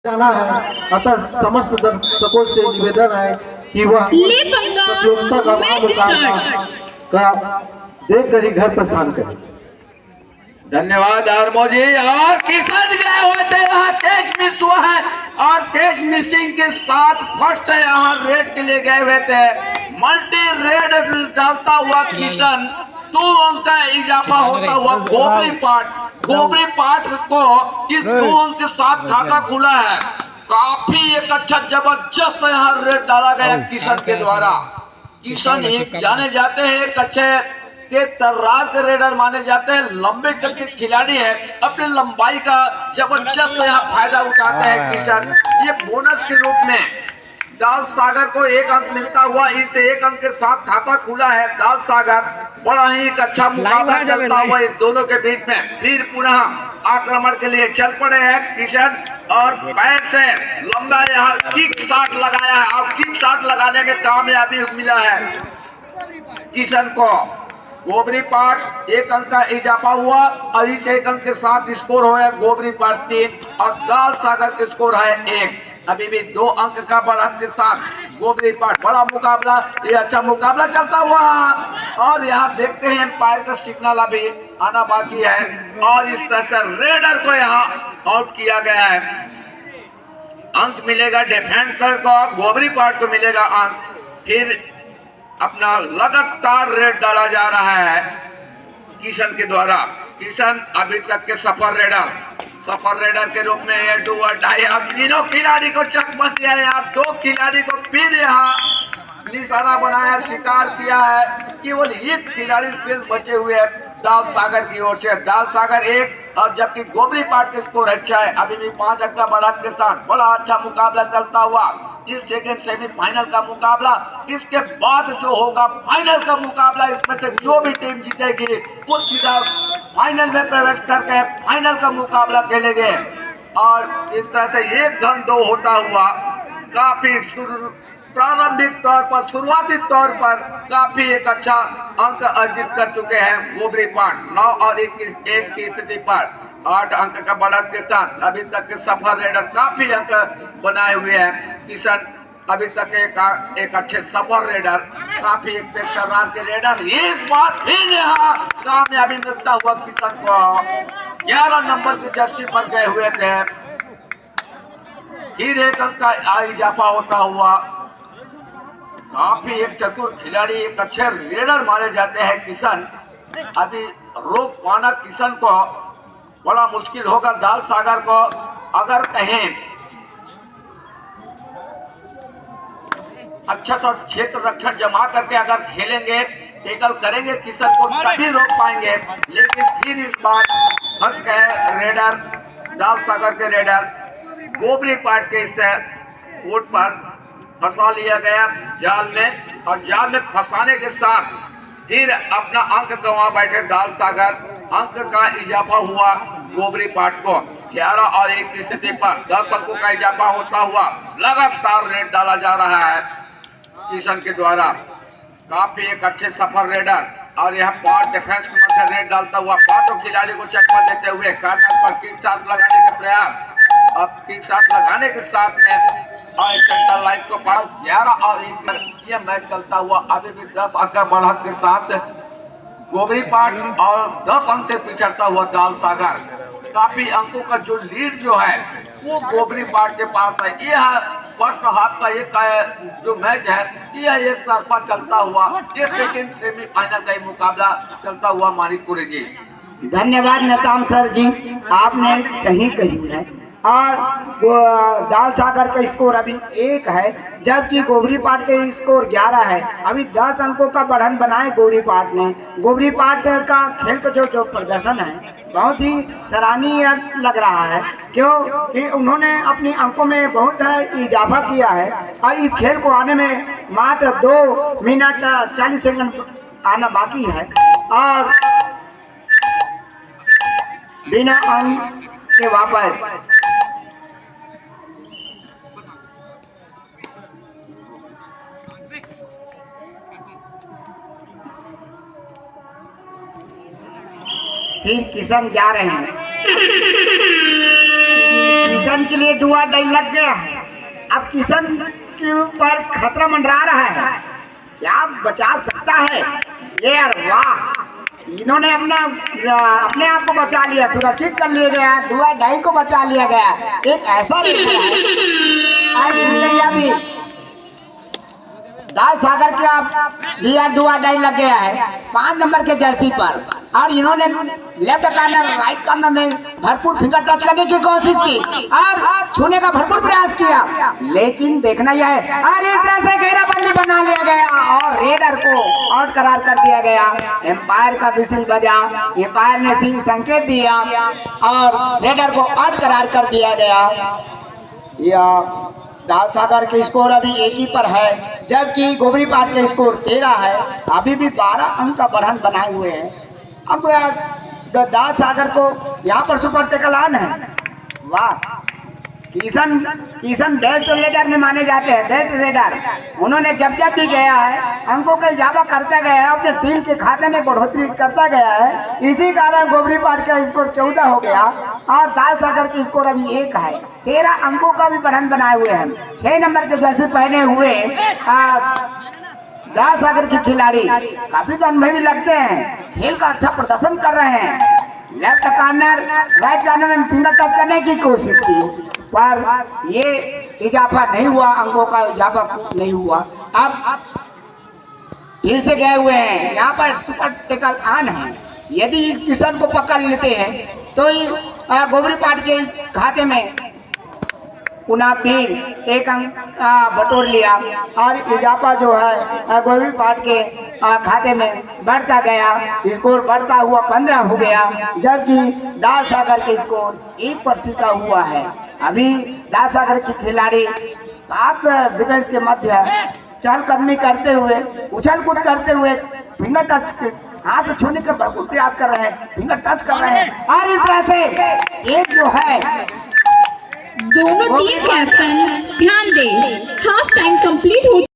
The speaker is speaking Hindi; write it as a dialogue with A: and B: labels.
A: जाना है। अतः समस्त दर्शकों से निवेदन है कि वह प्रतियोगिता का महामुकाबला का देख कर ही घर प्रस्थान करें।
B: धन्यवाद आरमो जी। और किसान गए हुए थे, यहाँ कैच मिस हुआ है और कैच मिसिंग के साथ फर्स्ट यहाँ रेड के लिए गए हुए थे। मल्टी रेड डालता हुआ किशन 2 अंक का इजाफा होता हुआ गोबरी पाठ को इस 2 अंक के साथ खाता खुला है। काफी एक अच्छा जबरदस्त यहाँ रेड डाला गया किशन के द्वारा। किशन एक जाने जाते हैं एक अच्छे के तर्रार के रेडर माने जाते हैं, लंबे कद के खिलाड़ी है, अपनी लंबाई का जबरदस्त यहाँ फायदा उठाते हैं किशन। ये बोनस के रूप में दाल सागर को 1 अंक मिलता हुआ इस 1 अंक के साथ खाता खुला है। दाल सागर बड़ा ही एक अच्छा मुकाबला चलता हुआ इन दोनों के बीच में। फिर पुनः आक्रमण के लिए चल पड़े हैं किशन और पैर से लंबा यहाँ किक शॉट लगाया है और किक शॉट लगाने में कामयाबी मिला है किशन को। गोबरी पाठ 1 अंक का इजाफा हुआ और इस 1 अंक के साथ स्कोर हो है गोबरी पाठ 3 और दाल सागर के स्कोर है 1। अभी भी 2 अंक का बढ़त के साथ गोबरी पाठ बड़ा मुकाबला, ये अच्छा मुकाबला चलता हुआ और यहाँ देखते हैं एम्पायर का सिग्नल अभी आना बाकी है और इस तरह से रेडर को यहाँ आउट किया गया है। अंक मिलेगा डिफेंडर को, गोबरी पाठ को मिलेगा अंक। फिर अपना लगातार रेड डाला जा रहा है किशन के द्वारा। किशन अभी तक के सफर रेडर के रूप में ये डू और डाई अब तीनों खिलाड़ी को चकमा दिया है। आप 2 खिलाड़ी को फिर यहाँ निशाना बनाया, शिकार किया है। केवल 1 खिलाड़ी शेष बचे हुए हैं दाल सागर की ओर से। दाल सागर 1 और जबकि गोबरी पाठ के स्कोर अच्छा है। अभी भी 5 अंक का बढ़त के साथ बड़ा अच्छा मुकाबला चलता हुआ इस सेकेंड सेमीफाइनल का मुकाबला। इसके बाद जो होगा फाइनल का मुकाबला, इसमें से जो भी टीम जीतेगी वो सीधा फाइनल में प्रवेश करके फाइनल का मुकाबला खेलेंगे। और इस तरह से 1-2 होता हुआ काफी प्रारंभिक तौर पर, शुरुआती तौर पर काफी एक अच्छा अंक अर्जित कर चुके हैं गोबरी पाठ। 9 और 21 1 की स्थिति पर 8 अंक का बढ़त के साथ अभी तक के सफर रेडर काफी अंक बनाए हुए हैं। किशन अभी तक एक अच्छे सफर रेडर, काफी एक बेकरार के रेडर। इस बार फिर यहाँ कामयाबी मिलता हुआ किशन को 11 नंबर की जर्सी पर गए हुए थे। फिर 1 अंक का इजाफा होता हुआ काफी एक चतुर खिलाड़ी, एक अच्छे रेडर माने जाते हैं किशन। अभी रोक पाना किशन को बड़ा मुश्किल होगा। दाल सागर को अगर कहें अच्छा सा क्षेत्र रक्षण जमा करके अगर खेलेंगे, टेकल करेंगे किशन को तभी रोक पाएंगे। लेकिन फिर इस बार फंस गए रेडर, दाल सागर के रेडर। गोबरी पाठ के इस कोर्ट पर फंसा लिया गया जाल में और जाल में फंसाने के साथ फिर अपना अंक गंवा बैठे दाल सागर। अंक का इजाफा हुआ गोबरी पाठ को 11 और 1 की स्थिति पर 10 अंकों का इजाफा होता हुआ लगातार रेड डाला जा रहा है किशन के द्वारा। काफी एक अच्छे सफर रेडर और यह 5 डिफेंस के मध्य रेड डालता हुआ 5 खिलाड़ी को चकमा देते हुए कार्नर पर किक शॉट लगाने के प्रयास। अब किक शॉट लगाने के साथ में और सेंटर लाइन को पार 11 और 1 पर यह मैच चलता हुआ अभी भी 10 अंक बढ़त के साथ गोबरी पाठ और 10 अंक से पिछड़ता हुआ दाल सागर। काफी अंकों का जो लीड जो है वो गोबरी पाठ के पास है। यह फर्स्ट हाफ का एक जो मैच है यह एक तरफा चलता हुआ ये सेकेंड सेमीफाइनल का मुकाबला चलता हुआ मानिकपुरी जी।
C: धन्यवाद नताम सर जी, आपने सही कही है। और दाल सागर का स्कोर अभी 1 है जबकि गोबरी पाठ का स्कोर 11 है। अभी 10 अंकों का बढ़त बनाए गोबरी पाठ ने। गोबरी पाठ का खेल का जो प्रदर्शन है बहुत ही सराहनीय लग रहा है, क्योंकि उन्होंने अपने अंकों में बहुत इजाफा किया है और इस खेल को आने में मात्र 2 मिनट 40 सेकंड आना बाकी है और बिना अंक के वापस फिर किशन जा रहे हैं। किशन के लिए डुआ डाई लग गया है। अब किशन के ऊपर खतरा मंडरा रहा है, क्या बचा सकता है ये? यार वाह, इन्होंने अपने आप को बचा लिया, सुरक्षित कर लिया गया, डुआ डाई को बचा लिया गया। एक ऐसा अभी दाल सागर के आप लिया डुआ डाई लग गया है 5 नंबर के जर्सी पर, और इन्होंने लेफ्ट कॉर्नर राइट कॉर्नर में भरपूर फिंगर टच करने की कोशिश की और छूने का भरपूर प्रयास किया, लेकिन देखना यह है और इस तरह से घेराबंदी बना लिया गया और रेडर को आउट करार कर दिया गया। एम्पायर का विसिल बजा, एम्पायर ने सिंह संकेत दिया और रेडर को आउट करार कर दिया गया। यह दाल सागर के स्कोर अभी 1 ही पर है, जबकि गोबरी पाट के स्कोर 13 है। अभी भी 12 अंक का बढ़त बनाए हुए हैं। अब दाल सागर को यहाँ पर सुपर टेकल ऑन है। वाह, किशन बेस्ट रेडर में माने जाते हैं, बेस्ट रेडर। उन्होंने जब जब भी गया है अंकों का इजाफा करता गया है, अपने टीम के खाते में बढ़ोतरी करता गया है। इसी कारण गोबरी पाट का स्कोर 14 हो गया और दाल सागर की स्कोर अभी 1 है। 13 अंकों का भी बढ़त बनाए हुए हैं। 6 नंबर के जर्सी पहने हुए दाल सागर के खिलाड़ी काफी तो अनुभवी लगते हैं, खेल का अच्छा प्रदर्शन कर रहे हैं। लेफ्ट कॉर्नर राइट कॉर्नर में फिंगर टच करने की कोशिश की, पर ये इजाफा नहीं हुआ, अंकों का इजाफा नहीं हुआ। अब फिर से गए हुए हैं, यहाँ पर सुपर टेकल ऑन है। यदि किशन को पकड़ लेते हैं तो गोबरी पाट के खाते में पुनः फिर 1 अंक बटोर लिया और इजाफा जो है गोबरी पाट के खाते में बढ़ता गया। स्कोर बढ़ता हुआ 15 हो गया, जबकि दाल सागर के स्कोर 1 पर टिका हुआ है। अभी दाल सागर के खिलाड़ी 7 डिफेंस के मध्य चहलकदमी करते हुए, उछल कूद करते हुए, फिंगर टच हाथ से छूने का भरपूर प्रयास कर रहे हैं, फिंगर टच कर रहे हैं और इस तरह से एक जो है
D: दोनों टीम कैप्टन ध्यान दें, हाफ टाइम कंप्लीट हो